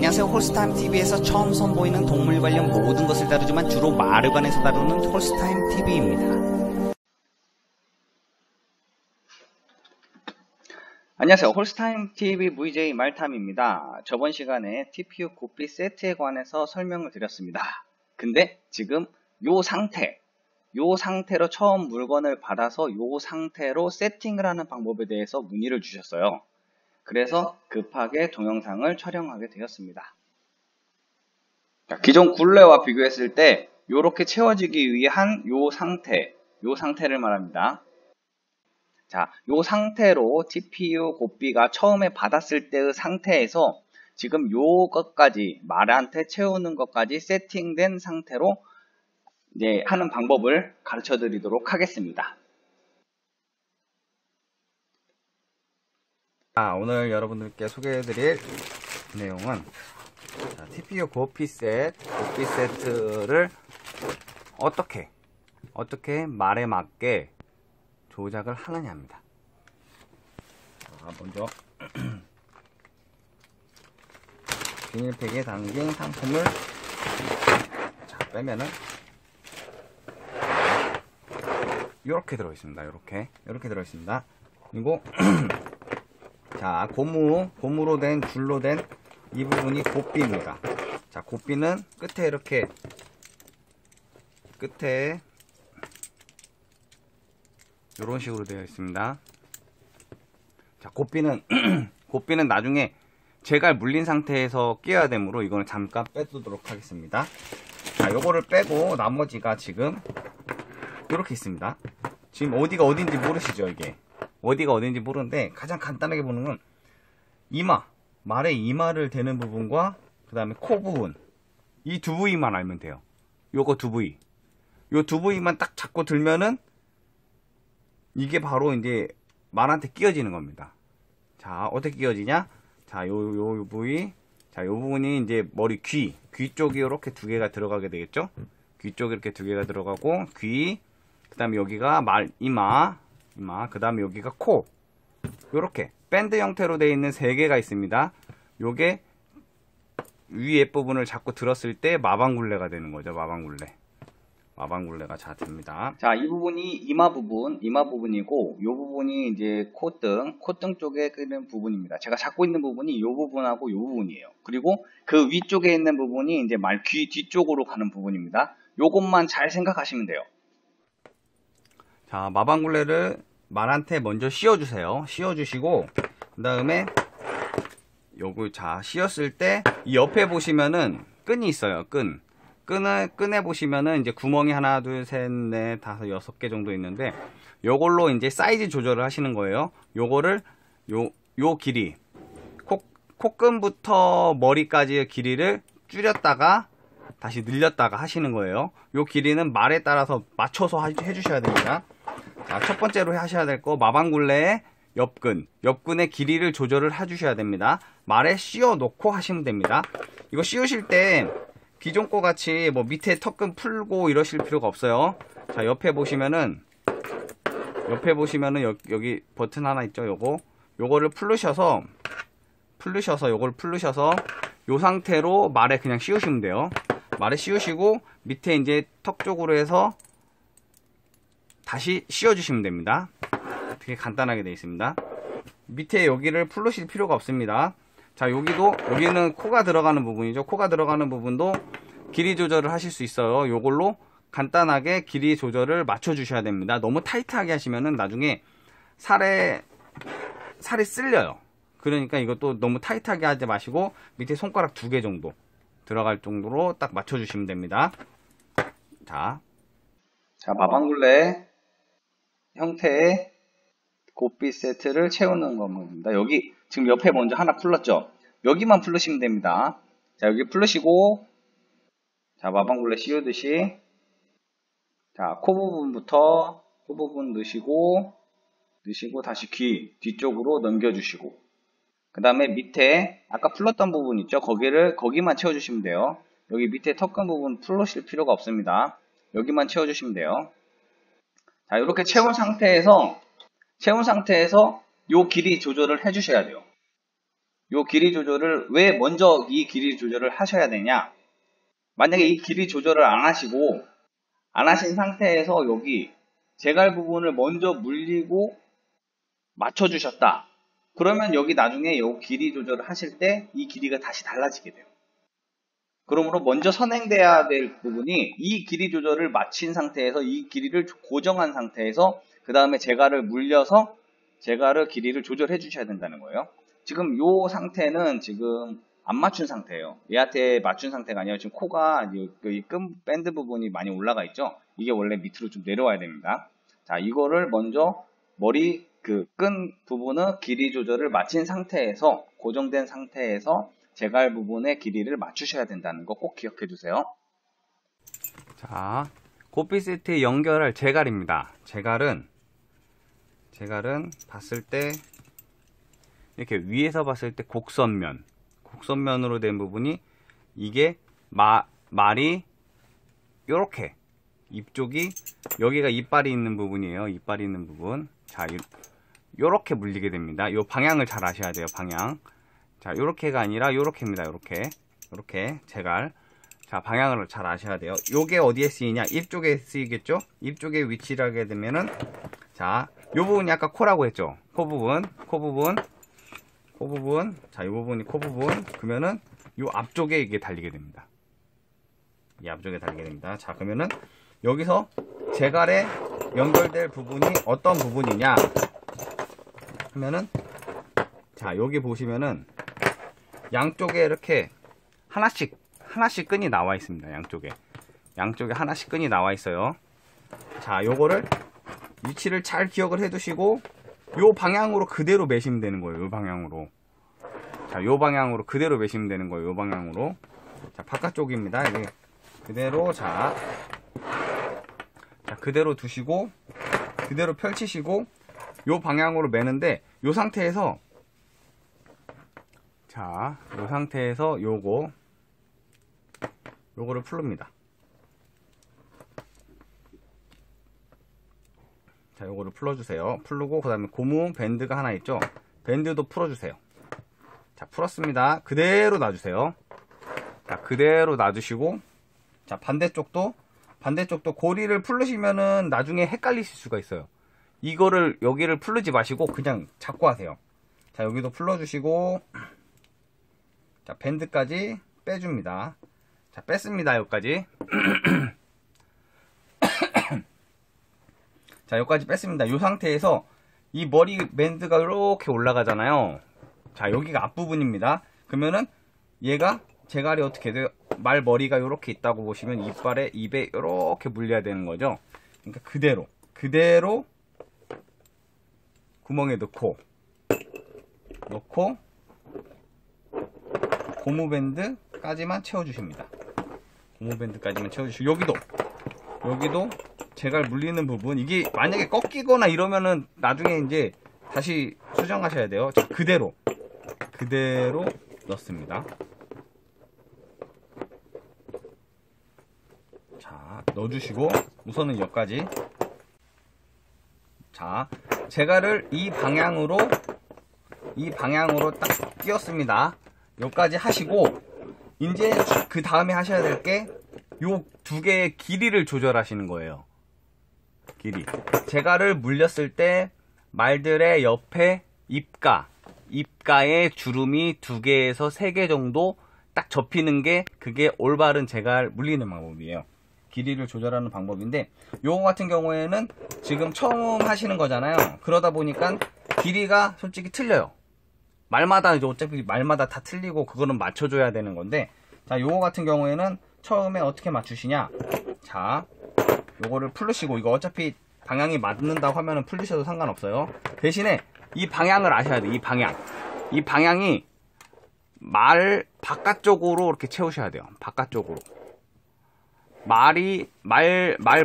안녕하세요. 홀스타임TV에서 처음 선보이는 동물 관련 모든 것을 다루지만 주로 말에 관해서 다루는 홀스타임TV입니다. 안녕하세요. 홀스타임TV VJ 말탐입니다. 저번 시간에 TPU 고삐 세트에 관해서 설명을 드렸습니다. 근데 지금 요 상태로 처음 물건을 받아서 요 상태로 세팅을 하는 방법에 대해서 문의를 주셨어요. 그래서 급하게 동영상을 촬영하게 되었습니다. 자, 기존 굴레와 비교했을 때 이렇게 채워지기 위한 요 상태를 말합니다. 자, 요 상태로 TPU 고삐가 처음에 받았을 때의 상태에서 지금 요것까지 말한테 채우는 것까지 세팅된 상태로 이제 하는 방법을 가르쳐 드리도록 하겠습니다. 오늘 여러분들께 소개해드릴 내용은 TPU 고삐 세트를 어떻게 말에 맞게 조작을 하느냐입니다. 먼저 비닐팩에 담긴 상품을 빼면은 이렇게 들어있습니다. 이렇게 들어있습니다. 그리고 자, 고무로 된 줄로 된 이 부분이 고삐입니다. 자, 고삐는 끝에 이런 식으로 되어 있습니다. 자, 고삐는 나중에 제갈 물린 상태에서 끼워야 되므로 이거는 잠깐 빼두도록 하겠습니다. 자, 요거를 빼고 나머지가 지금 이렇게 있습니다. 지금 어디가 어딘지 모르시죠? 이게 어디가 어딘지 모르는데 가장 간단하게 보는 건 말의 이마를 대는 부분과 그 다음에 코 부분, 이 두 부위만 알면 돼요. 요거 두 부위, 요 두 부위만 딱 잡고 들면은 이게 바로 이제 말한테 끼워지는 겁니다. 자, 어떻게 끼워지냐? 자, 요 부위, 자, 요 부분이 이제 머리 귀 쪽이 이렇게 두 개가 들어가게 되겠죠? 귀 쪽이 이렇게 두 개가 들어가고, 귀, 그 다음에 여기가 이마, 그 다음에 여기가 코. 요렇게 밴드 형태로 되어 있는 세 개가 있습니다. 요게 위에 부분을 잡고 들었을 때 마방굴레가 되는 거죠. 마방굴레가 자 됩니다. 자, 이 부분이 이마 부분이고, 요 부분이 이제 콧등 쪽에 끄는 부분입니다. 제가 잡고 있는 부분이 요 부분하고 요 부분이에요. 그리고 그 위쪽에 있는 부분이 이제 귀 뒤쪽으로 가는 부분입니다. 요것만 잘 생각하시면 돼요. 자, 마방굴레를 말한테 먼저 씌워주세요. 씌워주시고, 그 다음에 요거 씌웠을 때 이 옆에 보시면은 끈이 있어요. 끈에 보시면은 이제 구멍이 하나, 둘, 셋, 넷, 다섯, 6개 정도 있는데, 요걸로 이제 사이즈 조절을 하시는 거예요. 요거를 요 길이, 콧끈부터 머리까지의 길이를 줄였다가 다시 늘렸다가 하시는 거예요. 요 길이는 말에 따라서 맞춰서 해주셔야 됩니다. 자, 첫 번째로 하셔야 될 거, 마방굴레의 옆근의 길이를 조절을 해주셔야 됩니다. 말에 씌워 놓고 하시면 됩니다. 이거 씌우실 때 기존 거 같이 뭐 밑에 턱근 풀고 이러실 필요가 없어요. 자, 옆에 보시면은 여기 버튼 하나 있죠. 요거를 풀르셔서 요 상태로 말에 그냥 씌우시면 돼요. 말에 씌우시고 밑에 이제 턱 쪽으로 해서 다시 씌워주시면 됩니다. 되게 간단하게 되어 있습니다. 밑에 여기를 풀르실 필요가 없습니다. 자, 여기는 코가 들어가는 부분이죠. 코가 들어가는 부분도 길이 조절을 하실 수 있어요. 요걸로 간단하게 길이 조절을 맞춰 주셔야 됩니다. 너무 타이트하게 하시면은 나중에 살이 쓸려요. 그러니까 이것도 너무 타이트하게 하지 마시고 밑에 손가락 2개 정도 들어갈 정도로 딱 맞춰 주시면 됩니다. 자, 마방굴레 형태의 고삐 세트를 채우는 겁니다. 여기 지금 옆에 먼저 하나 풀렀죠? 여기만 풀르시면 됩니다. 자, 여기 풀르시고, 자, 마방굴레 씌우듯이, 자, 코 부분 넣으시고 다시 귀 뒤쪽으로 넘겨주시고, 그 다음에 밑에 아까 풀렀던 부분 있죠? 거기만 채워주시면 돼요. 여기 밑에 턱근 부분 풀르실 필요가 없습니다. 여기만 채워주시면 돼요. 자, 이렇게 채운 상태에서 요 길이 조절을 해주셔야 돼요. 요 길이 조절을 왜 먼저 이 길이 조절을 하셔야 되냐? 만약에 이 길이 조절을 안 하신 상태에서 여기 제갈 부분을 먼저 물리고 맞춰주셨다. 그러면 여기 나중에 요 길이 조절을 하실 때 이 길이가 다시 달라지게 돼요. 그러므로 먼저 선행돼야 될 부분이 이 길이 조절을 마친 상태에서 이 길이를 고정한 상태에서 그 다음에 제갈을 물려서 제갈의 길이를 조절해 주셔야 된다는 거예요. 지금 요 상태는 지금 안 맞춘 상태예요. 얘한테 맞춘 상태가 아니라 지금 코가 이 끈 밴드 부분이 많이 올라가 있죠. 이게 원래 밑으로 좀 내려와야 됩니다. 자, 이거를 먼저 머리 그 끈 부분의 길이 조절을 마친 상태에서 고정된 상태에서 제갈 부분의 길이를 맞추셔야 된다는 거 꼭 기억해 주세요. 자, 고삐 세트에 연결할 제갈입니다. 제갈은 봤을 때 이렇게 위에서 봤을 때 곡선면으로 된 부분이 이게 말이 요렇게 입쪽이 여기가 이빨이 있는 부분이에요. 이빨이 있는 부분. 자, 요렇게 물리게 됩니다. 요 방향을 잘 아셔야 돼요. 방향. 자, 요렇게가 아니라 요렇게입니다. 요렇게 제갈. 자, 방향을 잘 아셔야 돼요. 요게 어디에 쓰이냐? 입 쪽에 쓰이겠죠? 입 쪽에 위치를 하게 되면은 자, 요 부분이 아까 코라고 했죠? 코 부분. 자, 요 부분이 코 부분. 그러면은 요 앞쪽에 이게 달리게 됩니다. 이 앞쪽에 달리게 됩니다. 자, 그러면은 여기서 제갈에 연결될 부분이 어떤 부분이냐 하면은 자, 여기 보시면은 양쪽에 이렇게 하나씩 끈이 나와 있습니다. 양쪽에 하나씩 끈이 나와 있어요. 자, 요거를 위치를 잘 기억을 해 두시고 요 방향으로 그대로 매시면 되는 거예요. 요 방향으로. 자, 요 방향으로 그대로 매시면 되는 거예요. 요 방향으로. 자, 바깥쪽입니다. 이게 그대로 자, 그대로 두시고 그대로 펼치시고 요 방향으로 매는데 요 상태에서 자, 요 상태에서 요거를 풀릅니다. 자, 요거를 풀어주세요. 풀고 그 다음에 고무 밴드가 하나 있죠. 밴드도 풀어주세요. 자, 풀었습니다. 그대로 놔주세요. 자, 그대로 놔주시고 자, 반대쪽도 고리를 풀르시면은 나중에 헷갈리실 수가 있어요. 이거를 여기를 풀르지 마시고 그냥 잡고 하세요. 자, 여기도 풀러주시고 자, 밴드까지 빼줍니다. 자, 뺐습니다. 여기까지. 자, 여기까지 뺐습니다. 이 상태에서 이 머리 밴드가 이렇게 올라가잖아요. 자, 여기가 앞부분입니다. 그러면은 얘가 제갈이 어떻게 돼요? 말머리가 이렇게 있다고 보시면 이빨에 입에 이렇게 물려야 되는 거죠. 그러니까 그대로 구멍에 넣고 고무밴드까지만 채워주십니다. 고무밴드까지만 채워주시고 여기도 제갈 물리는 부분 이게 만약에 꺾이거나 이러면은 나중에 이제 다시 수정하셔야 돼요. 자, 그대로 넣습니다. 자, 넣어주시고 우선은 여기까지. 자, 제갈을 이 방향으로 딱 끼웠습니다. 여기까지 하시고 이제 그 다음에 하셔야 될 게 요 두 개의 길이를 조절하시는 거예요. 길이. 제갈을 물렸을 때 말들의 옆에 입가에 주름이 2개에서 3개 정도 딱 접히는 게 그게 올바른 제갈 물리는 방법이에요. 길이를 조절하는 방법인데 요거 같은 경우에는 지금 처음 하시는 거잖아요. 그러다 보니까 길이가 솔직히 틀려요. 말마다 이제 어차피 말마다 다 틀리고 그거는 맞춰줘야 되는 건데 자, 요거 같은 경우에는 처음에 어떻게 맞추시냐. 자, 요거를 풀으시고 이거 어차피 방향이 맞는다고 하면은 풀리셔도 상관없어요. 대신에 이 방향을 아셔야 돼요. 이 방향이 말 바깥쪽으로 이렇게 채우셔야 돼요. 바깥쪽으로. 말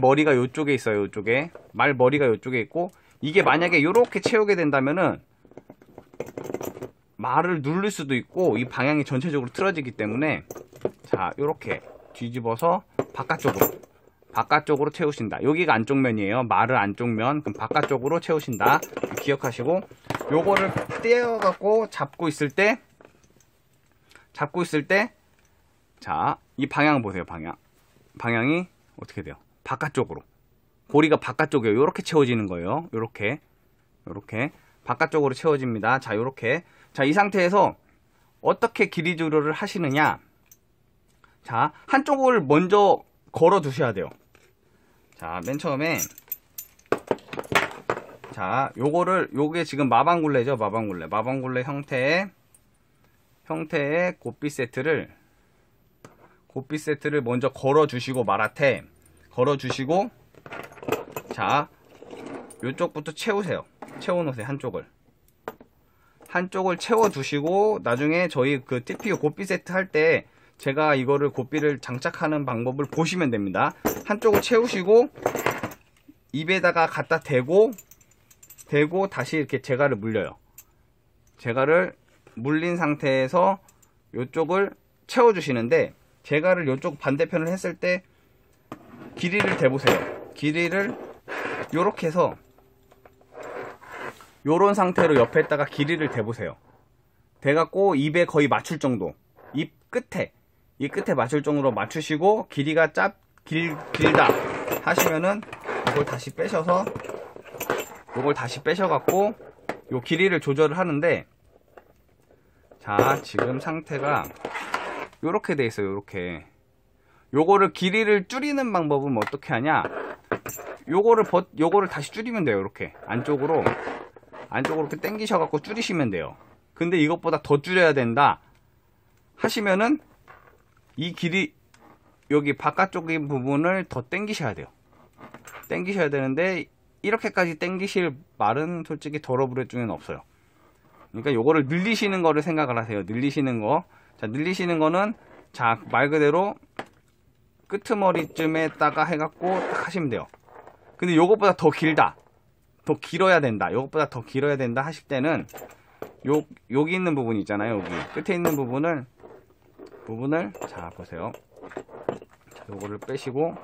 머리가 요쪽에 있어요. 요쪽에. 말 머리가 요쪽에 있고 이게 만약에 요렇게 채우게 된다면은 말을 누를 수도 있고 이 방향이 전체적으로 틀어지기 때문에 자, 요렇게 뒤집어서 바깥쪽으로 채우신다. 여기가 안쪽 면이에요. 말을 안쪽 면. 그럼 바깥쪽으로 채우신다. 기억하시고 요거를 떼어갖고 잡고 있을 때 잡고 있을 때, 자, 이 방향 보세요, 방향이 어떻게 돼요? 바깥쪽으로. 고리가 바깥쪽에 요렇게 채워지는 거예요. 요렇게 바깥쪽으로 채워집니다. 자, 요렇게. 자, 이 상태에서 어떻게 길이 조절을 하시느냐. 자, 한쪽을 먼저 걸어 두셔야 돼요. 자, 맨 처음에, 자, 요게 지금 마방굴레죠, 마방굴레 형태의 곱비 세트를 먼저 걸어 주시고, 말한테 걸어 주시고, 자, 요쪽부터 채워놓으세요. 한쪽을 채워두시고, 나중에 저희 그 TPU 곱비 세트 할 때 제가 이거를 곱비를 장착하는 방법을 보시면 됩니다. 한쪽을 채우시고, 입에다가 갖다 대고 다시 이렇게 제갈을 물려요. 제갈을 물린 상태에서 요쪽을 채워주시는데, 제갈을 요쪽 반대편을 했을 때 길이를 대보세요. 길이를 요렇게 해서 요런 상태로 옆에다가 길이를 대보세요. 대갖고 입에 거의 맞출 정도, 이 끝에 맞출 정도로 맞추시고, 길이가 길다 하시면은 이걸 다시 빼셔갖고 요 길이를 조절을 하는데, 자, 지금 상태가 요렇게 돼 있어요. 요렇게. 요거를 길이를 줄이는 방법은 어떻게 하냐, 요거를 다시 줄이면 돼요. 요렇게 안쪽으로 이렇게 당기셔갖고 줄이시면 돼요. 근데 이것보다 더 줄여야 된다 하시면은 이 길이 여기 바깥쪽인 부분을 더 당기셔야 돼요. 당기셔야 되는데, 이렇게까지 당기실 말은 솔직히 더러브레 중에는 없어요. 그러니까 요거를 늘리시는 거를 생각을 하세요. 늘리시는 거. 자, 늘리시는 거는, 자, 말 그대로 끄트머리쯤에다가 해갖고 딱 하시면 돼요. 근데 요것보다 더 길어야 된다 하실 때는 여기 있는 부분이 있잖아요. 여기 끝에 있는 부분을 자, 보세요. 자, 요거를 빼시고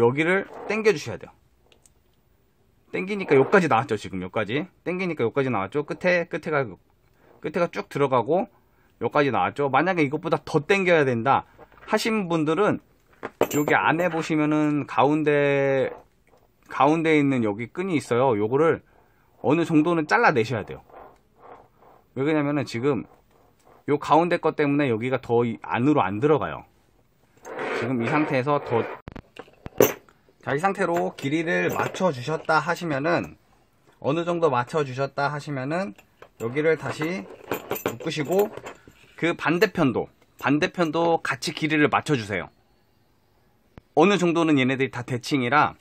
여기를 당겨 주셔야 돼요. 당기니까 여기까지 나왔죠. 지금 여기까지 당기니까 여기까지 나왔죠. 끝에가 쭉 들어가고 여기까지 나왔죠. 만약에 이것보다 더 당겨야 된다 하신 분들은 여기 안에 보시면은 가운데 있는 여기 끈이 있어요. 요거를 어느 정도는 잘라내셔야 돼요. 왜 그러냐면은 지금 요 가운데 것 때문에 여기가 더 안으로 안 들어가요. 지금 이 상태에서 자, 이 상태로 길이를 맞춰 주셨다 하시면은, 어느 정도 맞춰 주셨다 하시면은 여기를 다시 묶으시고, 그 반대편도 같이 길이를 맞춰 주세요. 어느 정도는 얘네들이 다 대칭이라,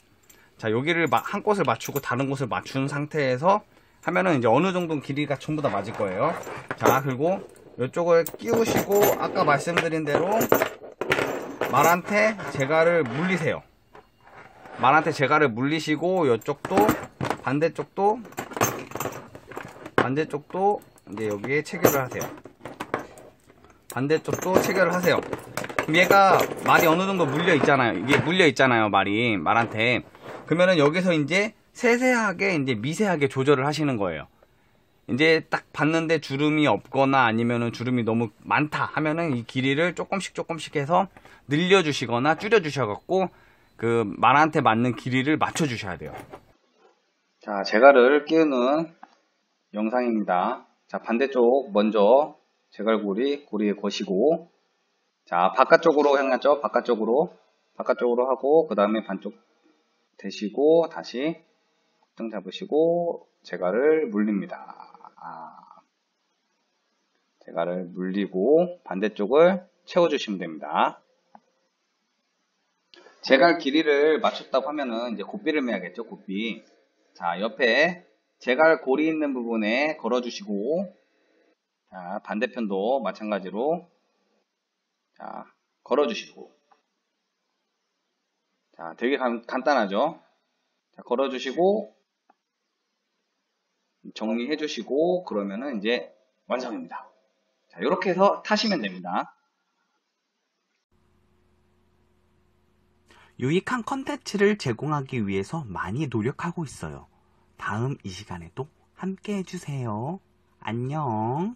자, 여기를 한 곳을 맞추고 다른 곳을 맞춘 상태에서 하면은 이제 어느 정도 길이가 전부 다 맞을 거예요. 자, 그리고 이쪽을 끼우시고, 아까 말씀드린 대로 말한테 제갈을 물리세요. 말한테 제갈을 물리시고, 이쪽도 반대쪽도 이제 여기에 체결을 하세요. 반대쪽도 체결을 하세요. 그럼 얘가 말이 어느 정도 물려 있잖아요. 이게 물려 있잖아요, 말한테. 그러면은 여기서 이제 세세하게, 이제 미세하게 조절을 하시는 거예요. 이제 딱 봤는데 주름이 없거나 아니면은 주름이 너무 많다 하면은 이 길이를 조금씩 해서 늘려주시거나 줄여주셔갖고 그 말한테 맞는 길이를 맞춰주셔야 돼요. 자, 제갈을 끼우는 영상입니다. 자, 반대쪽 먼저 제갈고리에 거시고, 자, 바깥쪽으로 향하죠. 바깥쪽으로 하고, 그 다음에 반쪽 대시고, 다시 등 잡으시고 제갈을 물립니다. 제갈을 물리고 반대쪽을 채워주시면 됩니다. 제갈 길이를 맞췄다고 하면은 이제 곱비를 매야겠죠. 곱비. 자, 옆에 제갈 고리 있는 부분에 걸어주시고, 자, 반대편도 마찬가지로, 자, 걸어주시고, 자, 되게 간단하죠. 자, 걸어주시고 정리해 주시고, 그러면은 이제 완성입니다. 자, 이렇게 해서 타시면 됩니다. 유익한 컨텐츠를 제공하기 위해서 많이 노력하고 있어요. 다음 이 시간에도 함께 해주세요. 안녕.